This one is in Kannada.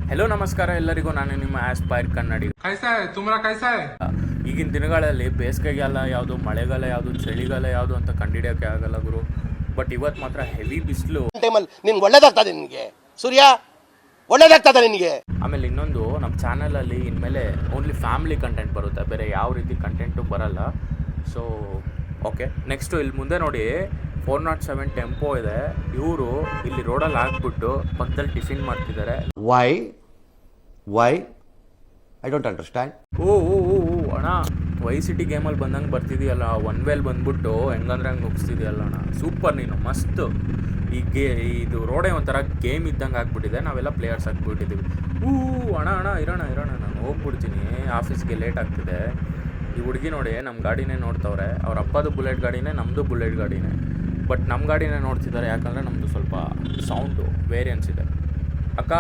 ಹೆಲೋ ನಮಸ್ಕಾರ ಎಲ್ಲರಿಗೂ, ನಾನು ನಿಮ್ಮ ಆಸ್ಪೈರ್ ಕನ್ನಡಿ. कैसा है तुम्हारा कैसा है? ಈಗಿನ ದಿನಗಳಲ್ಲಿ ಬೇಸಿಗೆಗಾಲ ಯಾವುದು, ಮಳೆಗಾಲ ಯಾವುದು, ಚಳಿಗಾಲ ಯಾವುದು ಅಂತ ಕಂಡುಹಿಡಿಯೋಕ್ಕೆ ಆಗಲ್ಲ ಗುರು. ಬಟ್ ಇವತ್ತು ಮಾತ್ರ ಹೆವಿ ಬಿಸಿಲು. ಟೈಮಲ್ಲಿ ನಿನ್ಗೆ ಒಳ್ಳೇದಾಗ್ತದೆ, ನಿನಗೆ ಸೂರ್ಯ ಒಳ್ಳೇದಾಗ್ತದೆ ನಿನಗೆ. ಆಮೇಲೆ ಇನ್ನೊಂದು, ನಮ್ಮ ಚಾನಲಲ್ಲಿ ಇನ್ಮೇಲೆ ಓನ್ಲಿ ಫ್ಯಾಮಿಲಿ ಕಂಟೆಂಟ್ ಬರುತ್ತೆ, ಬೇರೆ ಯಾವ ರೀತಿ ಕಂಟೆಂಟು ಬರಲ್ಲ. ಸೊ ಓಕೆ, ನೆಕ್ಸ್ಟು ಇಲ್ಲಿ ಮುಂದೆ ನೋಡಿ 407 ಟೆಂಪೋ ಇದೆ. ಇವರು ಇಲ್ಲಿ ರೋಡಲ್ಲಿ ಹಾಕ್ಬಿಟ್ಟು ಪಕ್ಕದಲ್ಲಿ ಟಿಫಿನ್ ಮಾಡ್ತಿದ್ದಾರೆ. Why I don't understand. ಓ ಅಣ್ಣ, ವೈ ಸಿಟಿ ಗೇಮಲ್ಲಿ ಬಂದಂಗೆ ಬರ್ತಿದೆಯಲ್ಲ, ಒನ್ ವೇಲ್ ಬಂದ್ಬಿಟ್ಟು ಹೆಂಗಂದ್ರೆ ಹಂಗೆ ಮುಗಿಸ್ತಿದೆಯಲ್ಲ ಅಣ್ಣ. ಸೂಪರ್, ನೀನು ಮಸ್ತ್. ಇದು ರೋಡೇ ಒಂಥರ ಗೇಮ್ ಇದ್ದಂಗೆ ಆಗ್ಬಿಟ್ಟಿದೆ, ನಾವೆಲ್ಲ ಪ್ಲೇಯರ್ಸ್ ಆಗಿಬಿಟ್ಟಿದ್ದೀವಿ. ಅಣ್ಣ ಇರೋಣ, ನಾನು ಹೋಗ್ಬಿಡ್ತೀನಿ, ಆಫೀಸ್ಗೆ ಲೇಟ್ ಆಗ್ತಿದೆ. ಈ ಹುಡುಗಿ ನೋಡಿ ನಮ್ಮ ಗಾಡಿನೇ ನೋಡ್ತವ್ರೆ. ಅವ್ರ ಅಪ್ಪದು ಬುಲೆಟ್ ಗಾಡಿನೇ, ನಮ್ಮದು ಬುಲೆಟ್ ಗಾಡಿನೇ. ಬಟ್ ನಮ್ಮ ಗಾಡಿನೇ ನೋಡ್ತಿದ್ದಾರೆ, ಯಾಕಂದರೆ ನಮ್ಮದು ಸ್ವಲ್ಪ ಸೌಂಡು ವೇರಿಯನ್ಸ್ ಇದೆ. ಅಕ್ಕ